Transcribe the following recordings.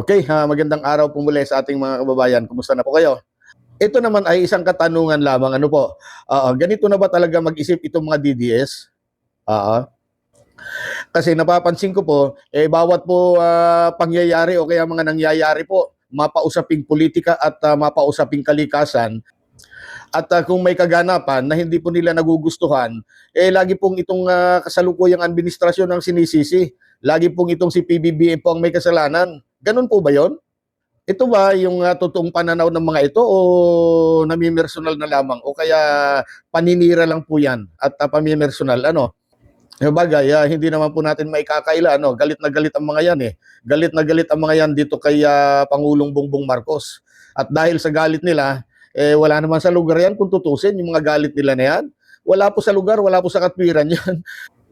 Okay, magandang araw po muli sa ating mga kababayan. Kumusta na po kayo? Ito naman ay isang katanungan lamang. Ano po? Ganito na ba talaga mag-isip itong mga DDS? Oo. Kasi napapansin ko po, bawat po pangyayari o kaya mga nangyayari po, mapausaping politika at mapausaping kalikasan, at kung may kaganapan na hindi po nila nagugustuhan, lagi pong itong kasalukuyang administrasyon ang sinisisi. Lagi pong itong si PBBM po ang may kasalanan. Ganun po ba yon? Ito ba yung totoong pananaw ng mga ito o namimersonal na lamang o kaya paninira lang po yan at pamimersonal? Ano? Bagay, hindi naman po natin maikakaila. Ano? Galit na galit ang mga yan eh. Galit na galit ang mga yan dito kay Pangulong Bongbong Marcos. At dahil sa galit nila, wala naman sa lugar yan kung tutusin yung mga galit nila na yan. Wala po sa lugar, wala po sa katwiran yan.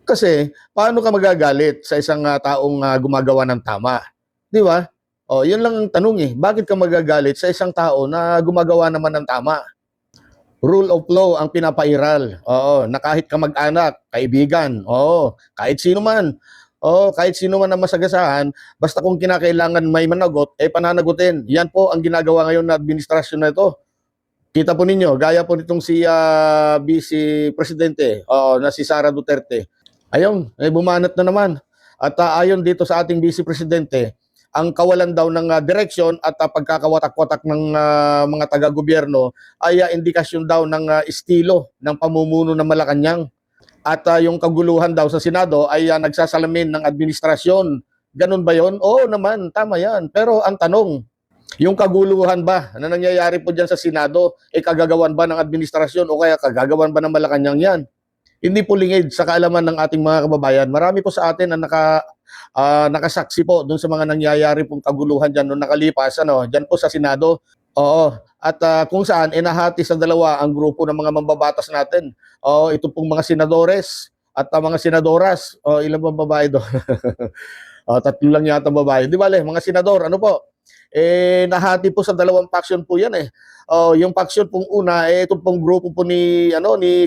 Kasi paano ka magagalit sa isang taong gumagawa ng tama? Di ba? O, yun lang ang tanong eh. Bakit ka magagalit sa isang tao na gumagawa naman ng tama? Rule of law ang pinapairal. Oo, na kahit kamag-anak, kaibigan, oo, kahit sino man. Oo, kahit sino man ang masagasaan, basta kung kinakailangan may managot, pananagutin. Yan po ang ginagawa ngayon na administrasyon na ito. Kita po ninyo, gaya po nitong si Vice Presidente, na si Sara Duterte. Ayun, bumanat na naman. At ayon dito sa ating Vice Presidente, ang kawalan daw ng direksyon at pagkakawatak-watak ng mga taga-gobyerno ay indikasyon daw ng estilo ng pamumuno ng Malacanang. At yung kaguluhan daw sa Senado ay nagsasalamin ng administrasyon. Ganun ba yon? Oo naman, tama yan. Pero ang tanong, yung kaguluhan ba na nangyayari po dyan sa Senado, kagagawan ba ng administrasyon o kaya kagagawan ba ng Malacanang yan? Hindi po lingid sa kaalaman ng ating mga kababayan. Marami po sa atin na nakasaksi po doon sa mga nangyayari pong kaguluhan dyan noong nakalipas, dyan po sa Senado. Oo. At kung saan, nahati sa dalawa ang grupo ng mga mambabatas natin. Oo, ito pong mga senadores at mga senadoras. Ilan bang babae doon? Tatlo lang yata babae. Di ba, mga senador, ano po? Nahati po sa dalawang faction po yan eh. Yung faction pong una, itong pong grupo po ni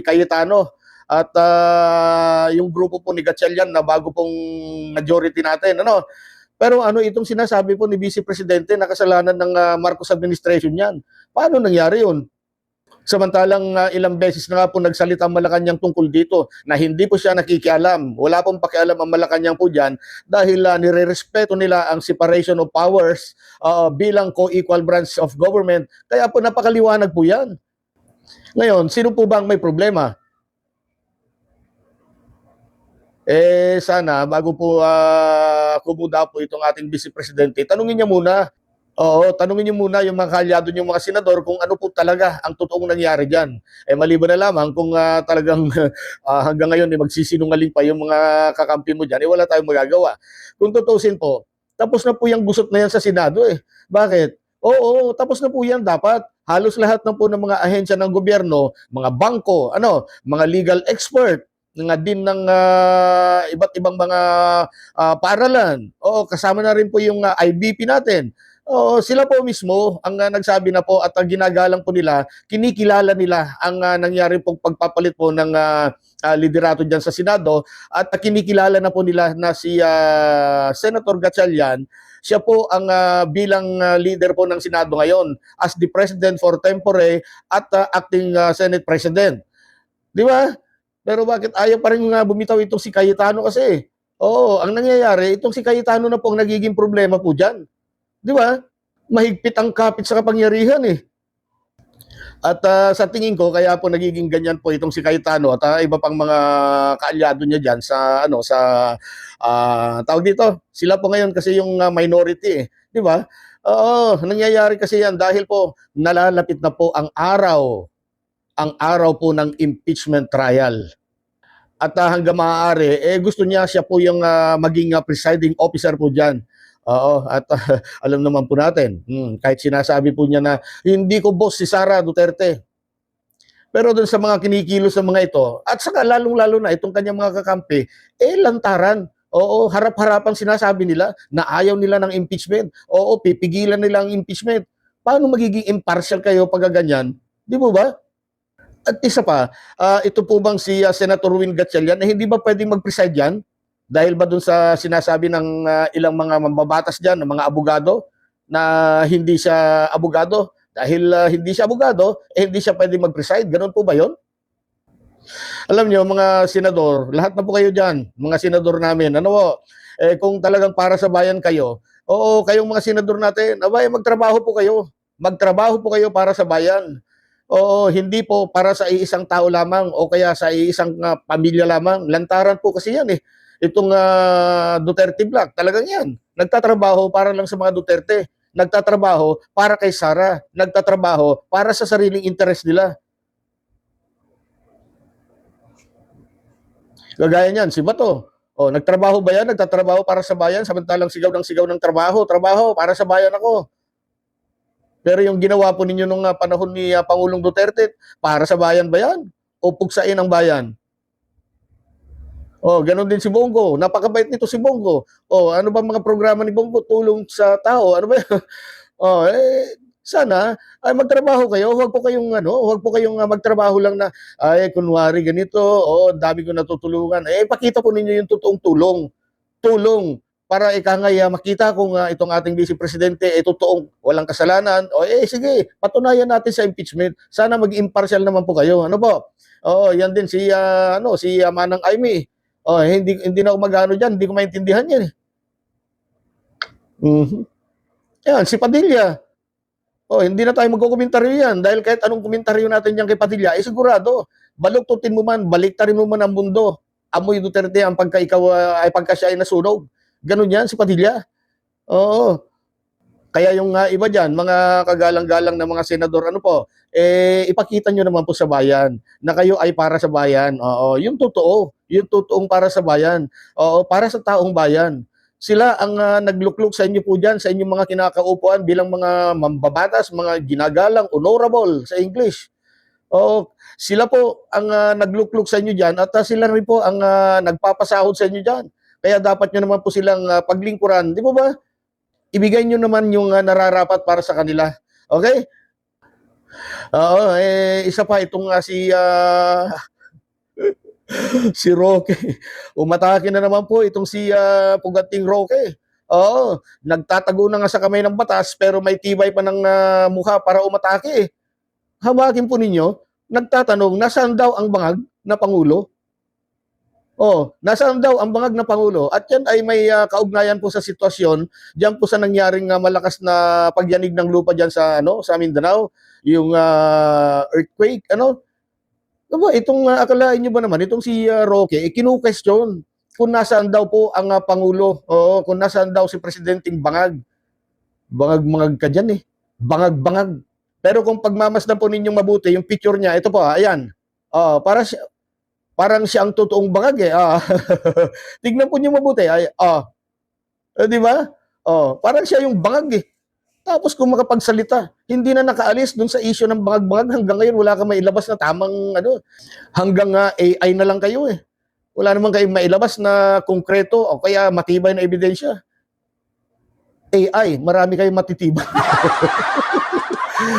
Cayetano. At yung grupo po ni Gatchalian na bago pong majority natin, Pero itong sinasabi po ni Vice Presidente na kasalanan ng Marcos administration yan. Paano nangyari yun? Samantalang ilang beses na nga po nagsalita ang Malacanang tungkol dito na hindi po siya nakikialam. Wala pong pakialam ang Malacanang po dyan dahil nire-respeto nila ang separation of powers bilang co-equal branch of government. Kaya po napakaliwanag po yan. Ngayon, sino po ba ang may problema? Sana bago po kumuda po itong ating Vice Presidente, tanungin niya muna. Oo, tanungin niyo muna yung mga kalyado niyong mga senador kung ano po talaga ang totoong nangyari diyan. Maliban na lamang kung talagang hanggang ngayon magsisinungaling pa yung mga kakampi mo diyan, wala tayong magagawa. Kung tutusin po, tapos na po yung gusot na yan sa Senado eh. Bakit? Oo, tapos na po yan dapat. Halos lahat na po ng mga ahensya ng gobyerno, mga bangko, mga legal expert, nga din ng iba't ibang mga paaralan. Oo, kasama na rin po yung IBP natin. Oo, sila po mismo ang nagsabi na po at ginagalang po nila, kinikilala nila ang nangyari pong pagpapalit po ng liderato dyan sa Senado at kinikilala na po nila na si Senator Gatchalian, siya po ang bilang leader po ng Senado ngayon as the President for tempore at acting Senate President. Di ba? Pero bakit ayaw pa rin bumitaw itong si Cayetano kasi? Oo, ang nangyayari, itong si Cayetano na po ang nagiging problema po dyan. Di ba? Mahigpit ang kapit sa kapangyarihan eh. At sa tingin ko, kaya po nagiging ganyan po itong si Cayetano at iba pang mga kaalyado niya dyan sa, tawag dito, sila po ngayon kasi yung minority eh. Di ba? Oo, nangyayari kasi yan dahil po nalalapit na po ang araw po ng impeachment trial. At hanggang maaari, gusto niya siya po yung maging presiding officer po dyan. Oo, at alam naman po natin, kahit sinasabi po niya na hindi ko boss si Sara Duterte. Pero doon sa mga kinikilos ng mga ito, at saka lalong-lalo na itong kanyang mga kakampi, lantaran. Oo, harap-harapan sinasabi nila na ayaw nila ng impeachment. Oo, pipigilan nila ang impeachment. Paano magiging impartial kayo pag ganyan? Di mo ba? At isa pa, ito po bang si Senator Win Gatchalian na hindi ba pwedeng mag-preside yan? Dahil ba dun sa sinasabi ng ilang mga mambabatas dyan, ng mga abogado? na hindi siya abogado. Dahil hindi siya abogado, hindi siya pwede mag-preside. Ganun po ba yun? Alam niyo, mga senador, lahat na po kayo dyan, mga senador namin, ano po, kung talagang para sa bayan kayo, oo, kayong mga senador natin, abay, magtrabaho po kayo. Magtrabaho po kayo para sa bayan. Oo, hindi po para sa iisang tao lamang o kaya sa iisang pamilya lamang. Lantaran po kasi yan eh. Itong Duterte Black, talagang yan. Nagtatrabaho para lang sa mga Duterte. Nagtatrabaho para kay Sara. Nagtatrabaho para sa sariling interest nila. Kagaya niyan, si Bato. Oh, nagtrabaho ba yan? Nagtatrabaho para sa bayan, samantalang sigaw ng trabaho, trabaho para sa bayan ako. Pero yung ginawa po ninyo nung panahon ni Pangulong Duterte, para sa bayan ba yan? O pugsain ang bayan? Oh, ganun din si Bongo. Napakabait nito si Bongo. Oh, ano ba mga programa ni Bongo? Tulong sa tao. Ano ba? Oh, sana ay magtrabaho kayo. Huwag po kayong magtrabaho lang na ay kunwari ganito, oh, dami ko natutulungan. Pakita po ninyo yung totoong tulong. Tulong para makita kung itong ating vice presidente totoong walang kasalanan. O sige, patunayan natin sa impeachment. Sana maging impartial naman po kayo. Ano po? Oo, yan din si Manang Aimee. Oh, hindi na ako magano diyan, hindi ko maintindihan 'yan. Mhm. Yan si Padilla. Oh, hindi na tayo magkokomentaryo yan dahil kahit anong komentaryo natin diyan kay Padilla, sigurado baluktutin mo man, baliktarin mo man ang mundo. Amoy Duterte ang pagka siya ay nasunog. Ganun yan si Padilla. Oo. Kaya yung iba diyan, mga kagalang-galang na mga senador, ano po, ipakita nyo naman po sa bayan na kayo ay para sa bayan. Oo, yung totoong para sa bayan. Oo, para sa taong bayan. Sila ang naglukluk sa inyo po diyan, sa inyong mga kinakaupuan bilang mga mambabatas, mga ginagalang, honorable sa English. Oo, sila po ang naglukluk sa inyo diyan at sila rin po ang nagpapasahod sa inyo diyan. Kaya dapat nyo naman po silang paglingkuran, di ba ba? Ibigay nyo naman yung nararapat para sa kanila. Okay? Oo, isa pa itong si Roque. Umatake na naman po itong si Pugating Roque. Oo, nagtatago na nga sa kamay ng batas pero may tibay pa ng mukha para umatake. Hawakin po ninyo, nagtatanong, nasaan daw ang bangag na Pangulo? Oh, nasaan daw ang bangag na Pangulo? At yan ay may kaugnayan po sa sitwasyon diyan po sa nangyaring malakas na pagyanig ng lupa diyan sa Mindanao, yung earthquake, ano? Aba, itong akalain niyo ba naman itong si Roque, kinu-question kung nasaan daw po ang Pangulo. Oo, kung nasaan daw si Presidenteng Bangag. Bangag-bangag ka diyan eh. Bangag-bangag. Pero kung pagmamasdan po ninyong mabuti, yung picture niya, ito po, ayan. Parang siya ang totoong bangag eh. Tignan po niyo mabuti. Di ba? Parang siya yung bangag eh. Tapos kung makapagsalita, hindi na nakaalis dun sa issue ng bangag-bangag. Hanggang ngayon, wala kang mailabas na tamang hanggang AI na lang kayo eh. Wala naman kayong mailabas na konkreto o kaya matibay na ebidensya. AI, marami kayong matitibay.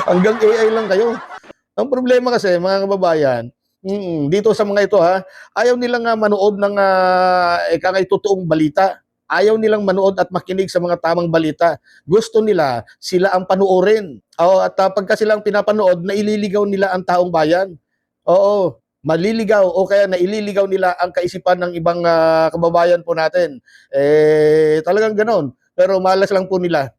Hanggang AI lang kayo. Ang problema kasi, mga kababayan, dito sa mga ito ayaw nilang manood ng totoong balita. Ayaw nilang manood at makinig sa mga tamang balita. Gusto nila, sila ang panuorin. At pagka silang pinapanood, naililigaw nila ang taong bayan. Oo, maliligaw o kaya naililigaw nila ang kaisipan ng ibang kababayan po natin. Talagang ganon. Pero malas lang po nila.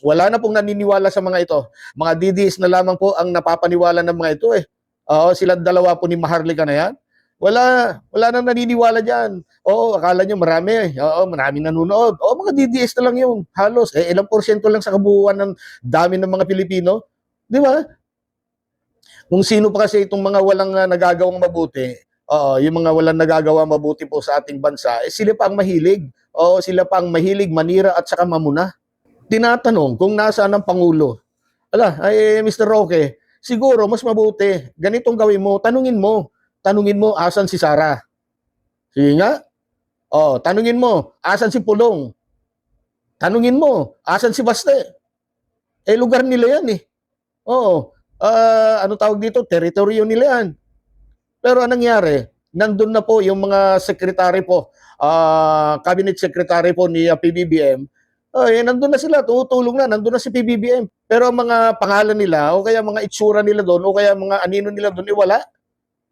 Wala na pong naniniwala sa mga ito. Mga DDS na lamang po ang napapaniwala ng mga ito eh. Oo, sila dalawa po ni Maharlika na yan. Wala nang naniniwala diyan. Oo, akala nyo marami. Oo, maraming nanonood. Oo, mga DDS na lang yun. Halos. Ilang porsyento lang sa kabuuan ng dami ng mga Pilipino. Di ba? Kung sino pa kasi itong mga walang nagagawang mabuti, yung mga walang nagagawa mabuti po sa ating bansa, sila pa ang mahilig. Oo, sila pa ang mahilig manira at saka mamuna. Tinatanong kung nasaan ang Pangulo. Mr. Roque, siguro mas mabuti. Ganitong gawin mo, tanungin mo. Tanungin mo, asan si Sara? Sige nga. Tanungin mo, asan si Pulong? Tanungin mo, asan si Baste? Lugar nila yan eh. Oo. Ano tawag dito? Teritoryo nila yan. Pero anong nangyari? Nandun na po yung mga secretary po, cabinet secretary po ni PBBM, Nandun na sila, tumutulong na, nandun na si PBBM. Pero ang mga pangalan nila, o kaya mga itsura nila doon, o kaya mga anino nila doon, wala.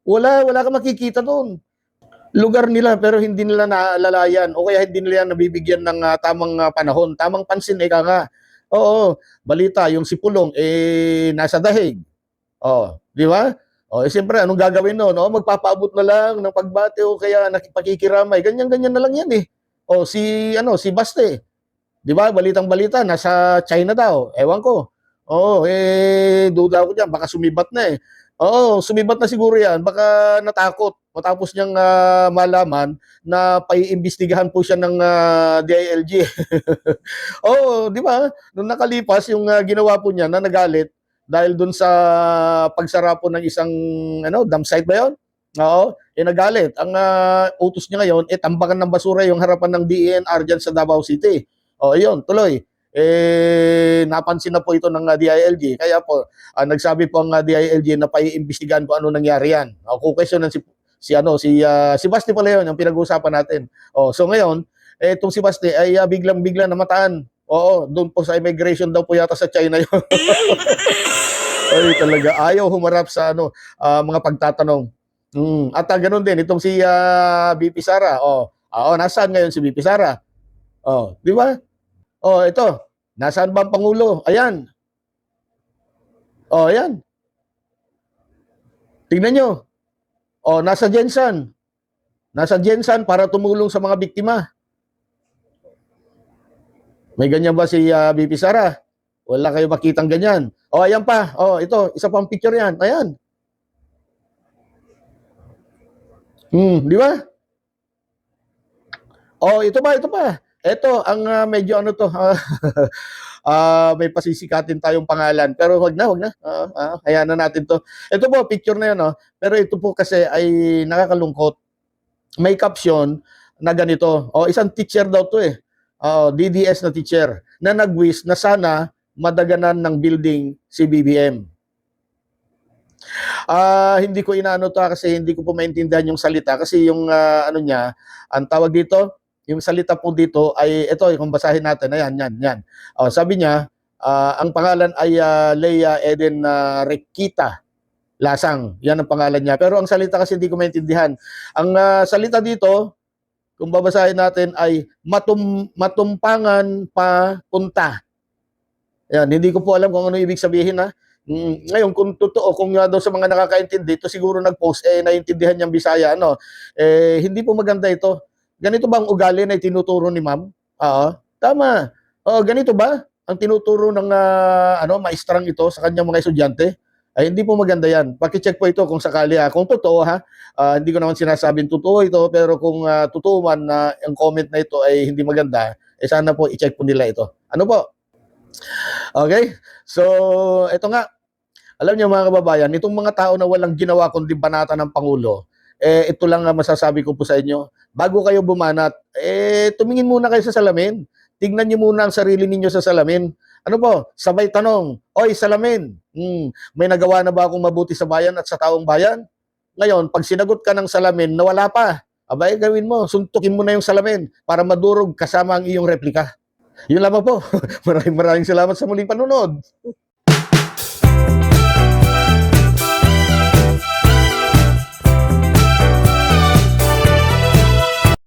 Wala kang makikita doon. Lugar nila pero hindi nila naalalayan o kaya hindi nila nabibigyan ng tamang panahon, tamang pansin ika nga. Oo, balita yung si Pulong nasa dahig. Oh, di ba? Siyempre anong gagawin noon? Magpapaabot na lang ng pagbate o kaya nakipakikiramay. Ganyan-ganyan na lang yan eh. Si Baste, di ba? Balitang-balita nasa China daw. Ewan ko. Duda ko diyan, baka sumibat na eh. Sumibat na siguro yan, baka natakot matapos niyang malaman na paiimbestigahan po siya ng DILG. Di ba? Nung nakalipas, yung ginawa po niya na nagalit dahil dun sa pagsara po ng isang dam site ba yun? Nagalit. Ang utos niya ngayon, tambakan ng basura yung harapan ng DENR dyan sa Davao City. Ayun, tuloy. Napansin na po ito ng DILG. Kaya po, nagsabi po ang DILG na paiimbestigahan kung ano nangyari yan. Kukwesionan si Basti pala yun, yung pinag-uusapan natin. So ngayon, itong si Basti ay biglang-bigla namataan. Doon po sa immigration daw po yata sa China yun. Ay, talaga, ayaw humarap sa mga pagtatanong. At ganoon din, itong si BP Sara. Nasaan ngayon si BP Sara? Di ba? Ito. Nasaan ba ang Pangulo? Ayan. Ayan. Tingnan nyo. Nasa Jensan. Nasa Jensan para tumulong sa mga biktima. May ganyan ba si BP Sara? Wala kayo makitang ganyan. Ayan pa. Ito. Isa pang picture yan. Ayan. Di ba? Ito pa. Ito, ang medyo may pasisikatin tayong pangalan. Pero wag na. Hayaan na natin to. Ito po, picture na yan. Pero ito po kasi ay nakakalungkot. May caption na ganito. Isang teacher daw to eh. DDS na teacher na nag-wish na sana madaganan ng building si BBM. Hindi ko inaano to kasi hindi ko po maintindihan yung salita kasi yung niya, ang tawag dito, yung salita po dito ay ito, kung basahin natin, ayan, yan. Sabi niya, ang pangalan ay Leia Eden Requita Lasang. Yan ang pangalan niya. Pero ang salita kasi hindi ko maintindihan. Ang salita dito, kung babasahin natin ay matumpangan pa punta. Yan, hindi ko po alam kung ano ibig sabihin ha. Ngayon, kung totoo, kung daw sa mga nakakaintindi, ito siguro nag-post, naiintindihan niyang Bisaya, hindi po maganda ito. Ganito ba ang ugali na tinuturo ni ma'am? Tama. Ganito ba ang tinuturo ng maestrang ito sa kanyang mga estudyante? Ay hindi po maganda yan. Paki-check po ito kung sakali kung totoo ha. Hindi ko naman sinasabing totoo ito, pero kung totoo man na ang comment na ito ay hindi maganda, sana po i-check po nila ito. Ano po? Okay? So, ito nga. Alam niyo mga kababayan, itong mga tao na walang ginawa kundi banata ng Pangulo, ito lang ang masasabi ko po sa inyo. Bago kayo bumanat, tumingin muna kayo sa salamin. Tignan niyo muna ang sarili ninyo sa salamin. Ano po? Sabay tanong, oy salamin, may nagawa na ba akong mabuti sa bayan at sa taong bayan? Ngayon, pag sinagot ka ng salamin na wala pa, abay gawin mo, suntukin mo na yung salamin para madurog kasama ang iyong replika. Yun lamang po. Maraming salamat sa muling panunod.